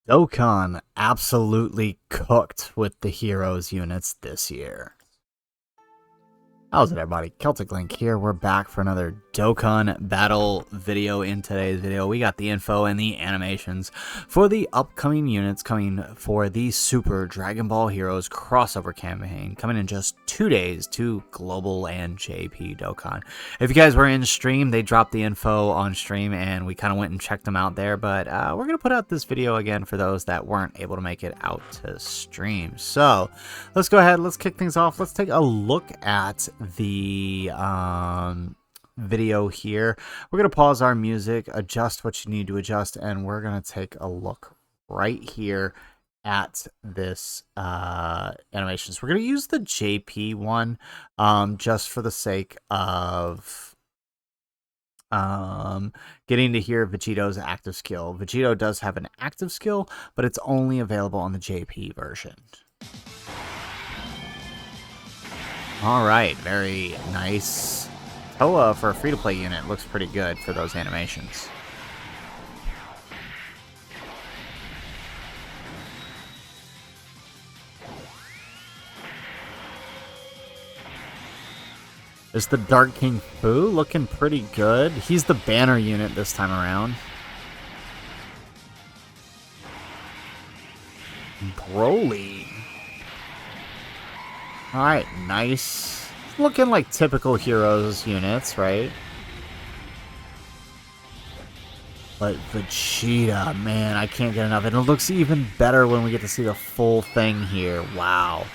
Dokkan absolutely cooked with the heroes units this year. How's it, everybody? Celtic Link here. We're back for another Dokkan battle video. In today's video, we got the info and the animations for the upcoming units coming for the Super Dragon Ball Heroes crossover campaign, coming in just 2 days to Global and JP Dokkan. If you guys were in stream, they dropped the info on stream and we kind of went and checked them out there, but we're going to put out this video again for those that weren't able to make it out to stream. So let's go ahead, let's kick things off. Let's take a look at the video here. We're going to pause our music, adjust what you need to adjust, and we're going to take a look right here at this animations. We're going to use the JP one just for the sake of getting to hear Vegito's active skill. Vegito does have an active skill, but it's only available on the JP version. Alright, very nice. TUR for a free-to-play unit looks pretty good for those animations. There's the Dark King Fu looking pretty good. He's the banner unit this time around. Broly. Alright, nice. Looking like typical heroes units, right? But Vegeta, man, I can't get enough. And it looks even better when we get to see the full thing here. Wow.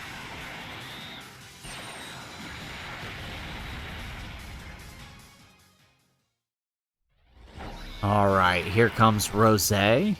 Alright, here comes Rosé.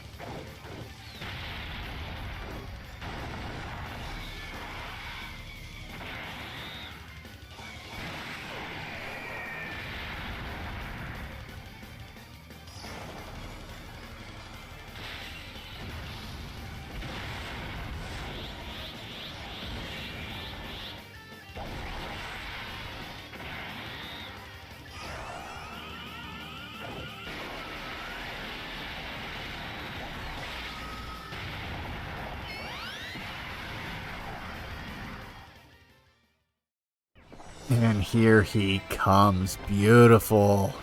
And here he comes. Beautiful.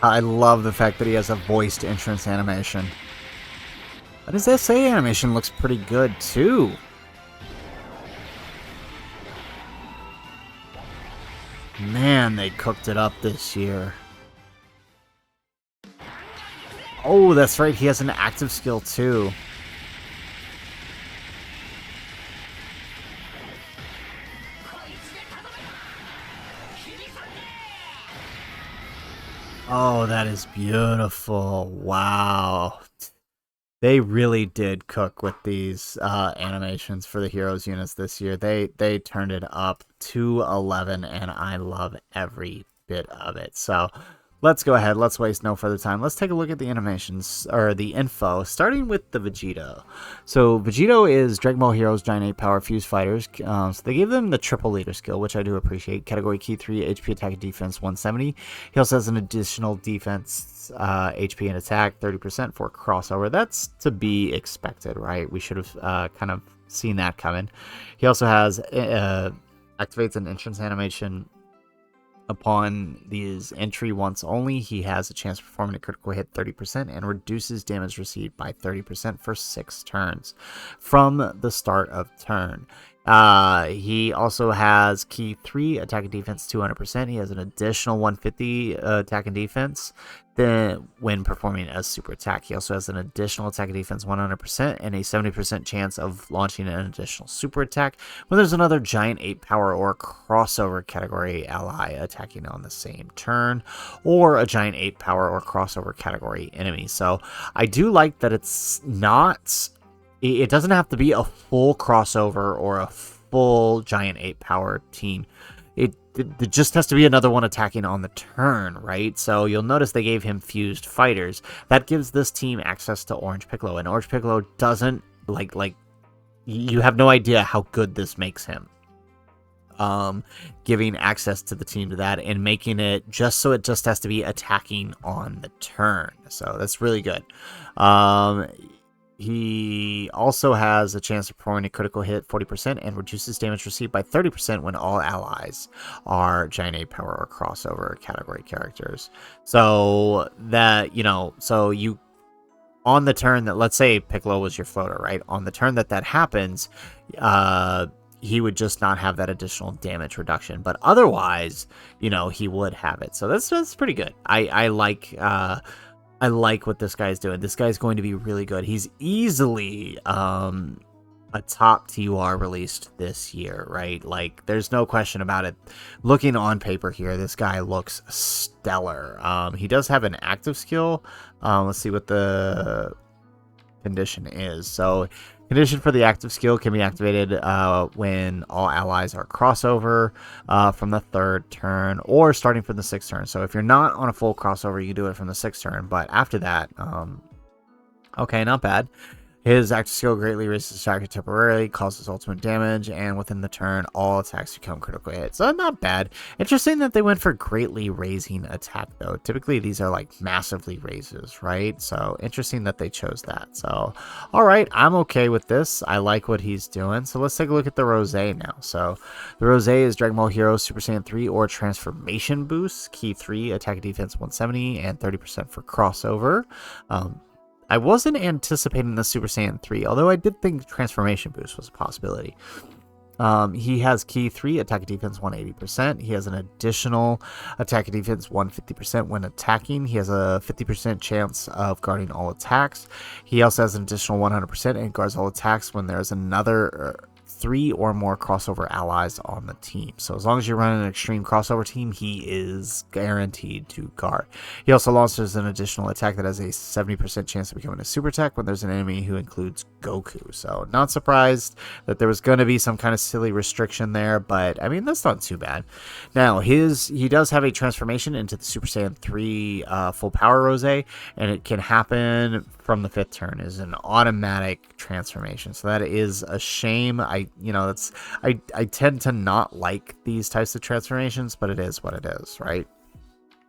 I love the fact that he has a voiced entrance animation. But his SA animation looks pretty good too. Man, they cooked it up this year. Oh, that's right, he has an active skill too. Oh, that is beautiful. Wow. They really did cook with these animations for the heroes units this year. They turned it up to 11, and I love every bit of it. So let's go ahead. Let's waste no further time. Let's take a look at the animations, or the info, starting with the Vegito. So Vegito is Dragon Ball Heroes Giant 8 Power Fused Fighters. So they gave them the triple leader skill, which I do appreciate. Category Key 3, HP Attack and Defense 170. He also has an additional defense, HP and attack 30% for crossover. That's to be expected, right? We should have kind of seen that coming. He also has activates an entrance animation. Upon these entry once only, he has a chance of performing a critical hit 30% and reduces damage received by 30% for 6 turns from the start of turn. He also has Key 3, Attack and Defense 200%. He has an additional 150 Attack and Defense then when performing as Super Attack. He also has an additional Attack and Defense 100% and a 70% chance of launching an additional Super Attack when there's another Giant 8 Power or Crossover category ally attacking on the same turn, or a Giant 8 Power or Crossover category enemy. So I do like that it's not... It doesn't have to be a full crossover or a full Giant 8 Power team. It just has to be another one attacking on the turn, right? So you'll notice they gave him fused fighters. That gives this team access to Orange Piccolo, and Orange Piccolo doesn't, like you have no idea how good this makes him. giving access to the team to that and making it just so it just has to be attacking on the turn. So that's really good. He also has a chance of performing a critical hit 40% and reduces damage received by 30% when all allies are Giant Ape Power or Crossover category characters. So that, so you, on the turn that, let's say Piccolo was your floater, right? On the turn that happens, he would just not have that additional damage reduction. But otherwise, he would have it. So that's pretty good. I like what this guy's doing. This guy's going to be really good. He's easily a top TUR released this year, right? Like, there's no question about it. Looking on paper here, this guy looks stellar. He does have an active skill. Let's see what the condition is. So, condition for the active skill can be activated when all allies are crossover from the 3rd turn or starting from the 6th turn. So if you're not on a full crossover, you do it from the 6th turn. But after that, okay, not bad. His active skill greatly raises attack temporarily, causes ultimate damage, and within the turn, all attacks become critical hits. So not bad. Interesting that they went for greatly raising attack, though. Typically, these are like massively raises, right? So interesting that they chose that. So, all right, I'm okay with this. I like what he's doing. So let's take a look at the Rosé now. So the Rosé is Dragon Ball Heroes Super Saiyan 3 or Transformation Boost, Key 3, Attack and Defense 170, and 30% for crossover. I wasn't anticipating the Super Saiyan 3, although I did think Transformation Boost was a possibility. He has Key 3, Attack and Defense 180%. He has an additional Attack and Defense 150% when attacking. He has a 50% chance of guarding all attacks. He also has an additional 100% and guards all attacks when there's another 3 or more crossover allies on the team. So as long as you're running an extreme crossover team, he is guaranteed to guard. He also launches an additional attack that has a 70% chance of becoming a super attack when there's an enemy who includes Goku. So not surprised that there was going to be some kind of silly restriction there, but I mean, that's not too bad. Now, he does have a transformation into the Super Saiyan 3 full power Rosé, and it can happen from the 5th turn. Is an automatic transformation. So that is a shame. I tend to not like these types of transformations, but it is what it is, right?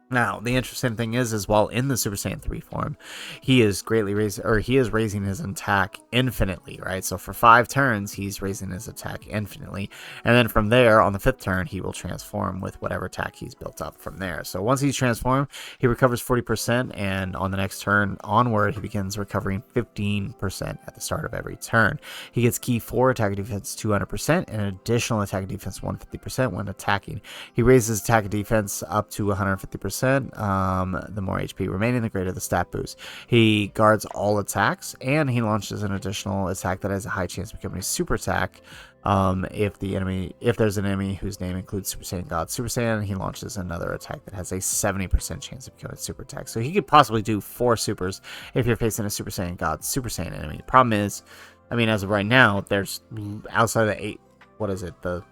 Now, the interesting thing is while in the Super Saiyan 3 form, he is raising his attack infinitely, right? So for 5 turns, he's raising his attack infinitely. And then from there, on the 5th turn, he will transform with whatever attack he's built up from there. So once he's transformed, he recovers 40%, and on the next turn onward, he begins recovering 15% at the start of every turn. He gets Key 4, Attack and Defense 200%, and an additional Attack and Defense 150% when attacking. He raises Attack and Defense up to 150%. The more HP remaining, the greater the stat boost. He guards all attacks, and he launches an additional attack that has a high chance of becoming a super attack. If there's an enemy whose name includes Super Saiyan God Super Saiyan, he launches another attack that has a 70% chance of becoming a super attack. So he could possibly do 4 supers if you're facing a Super Saiyan God Super Saiyan enemy. Problem is, I mean, as of right now, there's outside of the the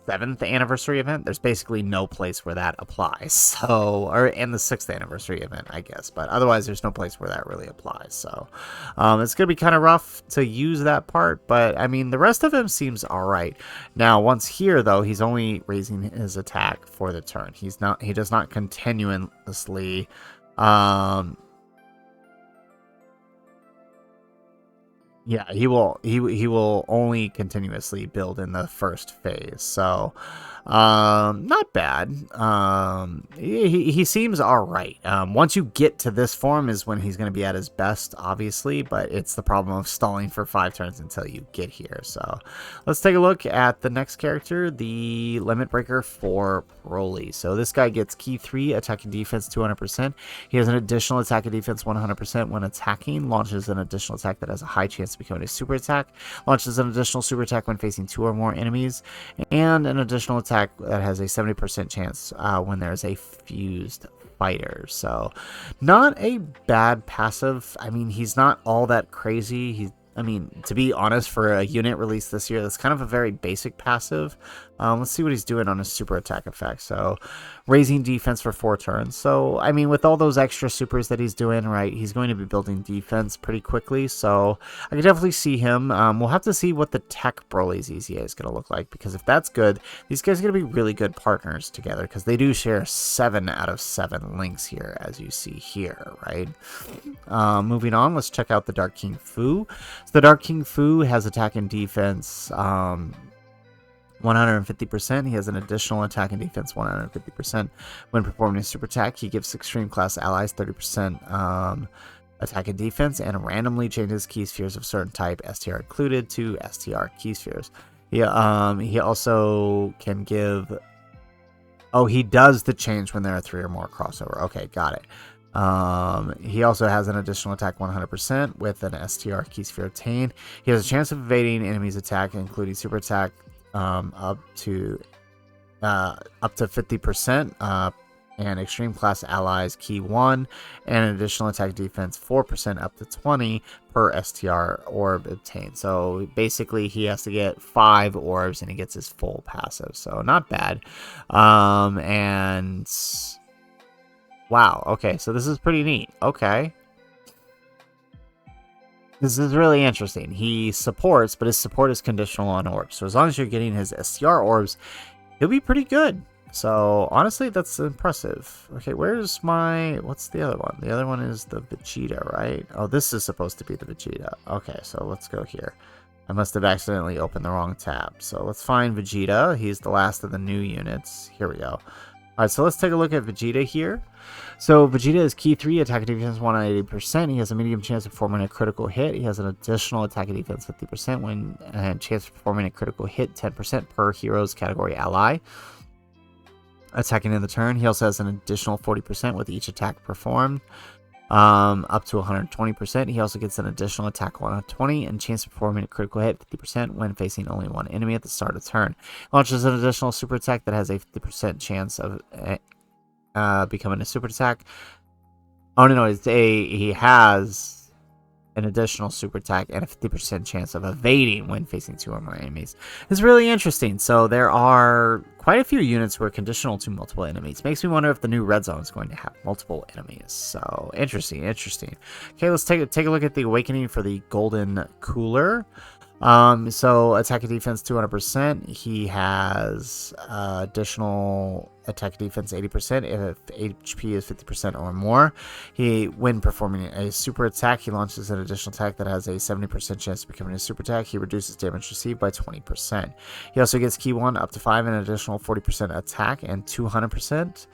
7th anniversary event, there's basically no place where that applies. So, and the 6th anniversary event, I guess, but otherwise there's no place where that really applies. So it's gonna be kind of rough to use that part, but I mean, the rest of him seems all right. Now, once here though, he's only raising his attack for the turn. He does not continuously yeah, he will only continuously build in the first phase. So, not bad. He seems all right. Once you get to this form is when he's going to be at his best, obviously, but it's the problem of stalling for 5 turns until you get here. So, let's take a look at the next character, the Limit Breaker for Broly. So, this guy gets Key 3, Attack and Defense 200%. He has an additional Attack and Defense 100% when attacking, launches an additional attack that has a high chance of becoming a super attack, launches an additional super attack when facing 2 or more enemies, and an additional attack that has a 70% chance when there's a fused fighter. So not a bad passive. I mean, he's not all that crazy. I mean, to be honest, for a unit released this year, that's kind of a very basic passive. Let's see what he's doing on his super attack effect. So, raising defense for 4 turns. So, I mean, with all those extra supers that he's doing, right, he's going to be building defense pretty quickly. So, I can definitely see him. We'll have to see what the Tech Broly's EZA is going to look like, because if that's good, these guys are going to be really good partners together, because they do share 7 out of 7 links here, as you see here, right? Moving on, let's check out the Dark King Fu. So the Dark King Fu has attack and defense 150%. He has an additional attack and defense 150% when performing a super attack. He gives extreme class allies 30% attack and defense, and randomly changes key spheres of certain type, STR included, to STR key spheres. He also can give... Oh, he does the change when there are 3 or more crossover. Okay, got it. He also has an additional attack 100% with an STR key sphere obtained. He has a chance of evading enemies' attack, including super attack, up to 50%, and extreme class allies key 1, and an additional attack defense 4% up to 20 per STR orb obtained. So basically he has to get 5 orbs and he gets his full passive, so not bad. And wow, okay, so this is pretty neat. Okay. This is really interesting. He supports, but his support is conditional on orbs. So as long as you're getting his STR orbs, he'll be pretty good. So honestly, that's impressive. Okay, where's my... What's the other one? The other one is the Vegeta, right? Oh, this is supposed to be the Vegeta. Okay, so let's go here. I must have accidentally opened the wrong tab. So let's find Vegeta. He's the last of the new units. Here we go. Alright, so let's take a look at Vegeta here. So Vegeta is key 3, attack and defense 180%. He has a medium chance of performing a critical hit. He has an additional attack and defense 50% and chance of performing a critical hit 10% per hero's category ally. Attacking in the turn. He also has an additional 40% with each attack performed. Up to 120%. He also gets an additional attack 120 and chance of performing a critical hit 50% when facing only one enemy at the start of the turn. Launches an additional super attack that has a 50% chance of becoming a super attack. Oh no, he has an additional super attack and a 50% chance of evading when facing 2 or more enemies. It's really interesting. So there are quite a few units who are conditional to multiple enemies. Makes me wonder if the new red zone is going to have multiple enemies. So interesting. Okay, let's take a look at the awakening for the golden cooler. So attack and defense 200%. He has additional attack and defense 80% if HP is 50% or more. When performing a super attack, he launches an additional attack that has a 70% chance of becoming a super attack. He reduces damage received by 20%. He also gets key 1 up to 5 and an additional 40% attack and 200%.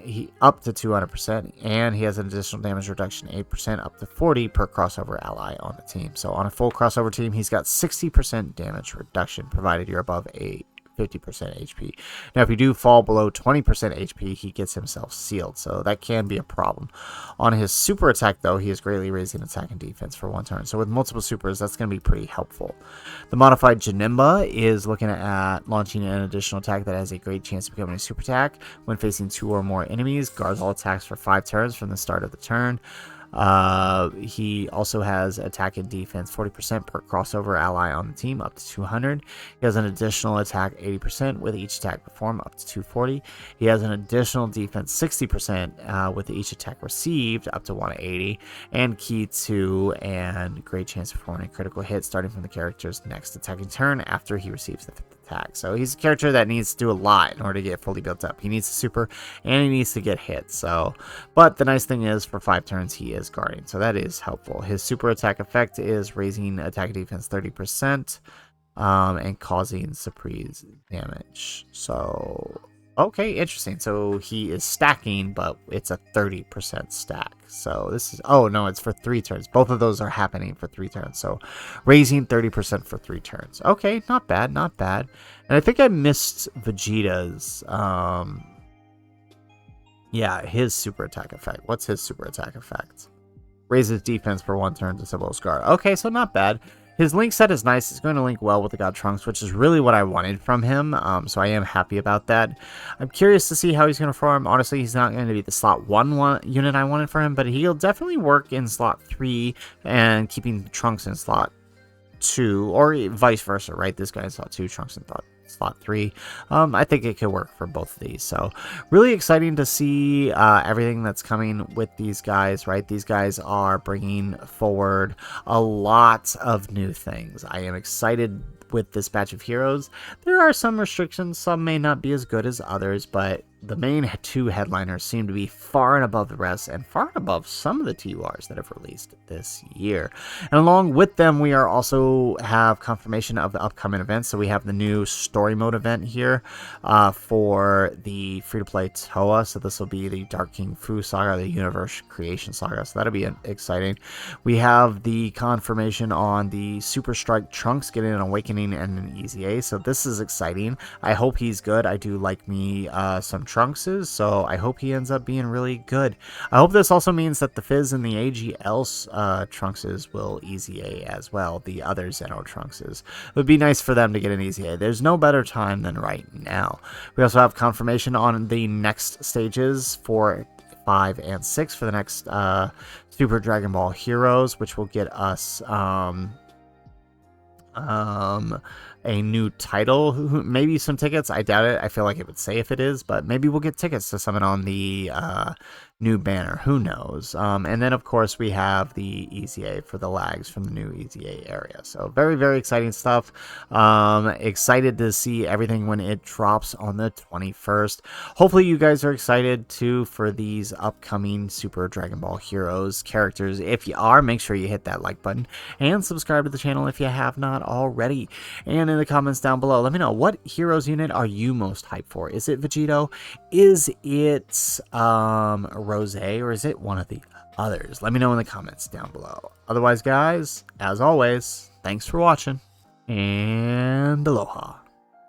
He up to 200%, and he has an additional damage reduction 8% up to 40 per crossover ally on the team. So on a full crossover team, he's got 60% damage reduction provided you're above a 50% HP. Now if you do fall below 20% HP, he gets himself sealed, so that can be a problem. On his super attack though, he is greatly raising attack and defense for 1 turn, so with multiple supers, that's going to be pretty helpful. The modified Janemba is looking at launching an additional attack that has a great chance of becoming a super attack when facing 2 or more enemies. Guards all attacks for 5 turns from the start of the turn. He also has attack and defense 40% per crossover ally on the team up to 200. He has an additional attack 80% with each attack performed up to 240. He has an additional defense 60% with each attack received up to 180, and key 2 and great chance of performing a critical hit starting from the character's next attacking turn after he receives the 5th attack. So he's a character that needs to do a lot in order to get fully built up. He needs a super and he needs to get hit. So, but the nice thing is for 5 turns he is guarding, so that is helpful. His super attack effect is raising attack and defense 30% and causing surprise damage. So okay, interesting. So he is stacking, but it's a 30% stack. So this is, oh no, it's for 3 turns. Both of those are happening for 3 turns. So raising 30% for 3 turns. Okay, not bad, not bad. And I think I missed Vegeta's, yeah, his super attack effect. What's his super attack effect? Raises defense for 1 turn to Sybil's guard. Okay, so not bad. His link set is nice. It's going to link well with the God Trunks, which is really what I wanted from him. So I am happy about that. I'm curious to see how he's going to perform. Honestly, he's not going to be the slot 1 unit I wanted for him, but he'll definitely work in slot 3 and keeping Trunks in slot 2, or vice versa, right? This guy in slot 2, Trunks in slot 3. I think it could work for both of these. So really exciting to see everything that's coming with these guys, right? These guys are bringing forward a lot of new things. I am excited with this batch of heroes. There are some restrictions. Some may not be as good as others, but the main 2 headliners seem to be far and above the rest, and far and above some of the TURs that have released this year. And along with them, we are also have confirmation of the upcoming events. So we have the new story mode event here for the free-to-play TOA. So this will be the Dark King Fu Saga, the Universe Creation Saga. So that'll be exciting. We have the confirmation on the Super Strike Trunks getting an Awakening and an Easy A. So this is exciting. I hope he's good. I do like me some Trunkses, so I hope he ends up being really good. I hope this also means that the Fizz and the AGL Trunkses will Easy A as well, the other Zeno Trunkses. It would be nice for them to get an Easy A. There's no better time than right now. We also have confirmation on the next stages for 5 and 6 for the next Super Dragon Ball Heroes, which will get us a new title, maybe some tickets. I doubt it. I feel like it would say if it is, but maybe we'll get tickets to summon on the new banner. Who knows? And then, of course, we have the EZA for the lags from the new EZA area. So very, very exciting stuff. Excited to see everything when it drops on the 21st. Hopefully you guys are excited too for these upcoming Super Dragon Ball Heroes characters. If you are, make sure you hit that like button and subscribe to the channel if you have not already. And in the comments down below, let me know, what Heroes unit are you most hyped for? Is it Vegito? Is it Rose, or is it one of the others? Let me know in the comments down below. Otherwise, guys, as always, thanks for watching, and aloha.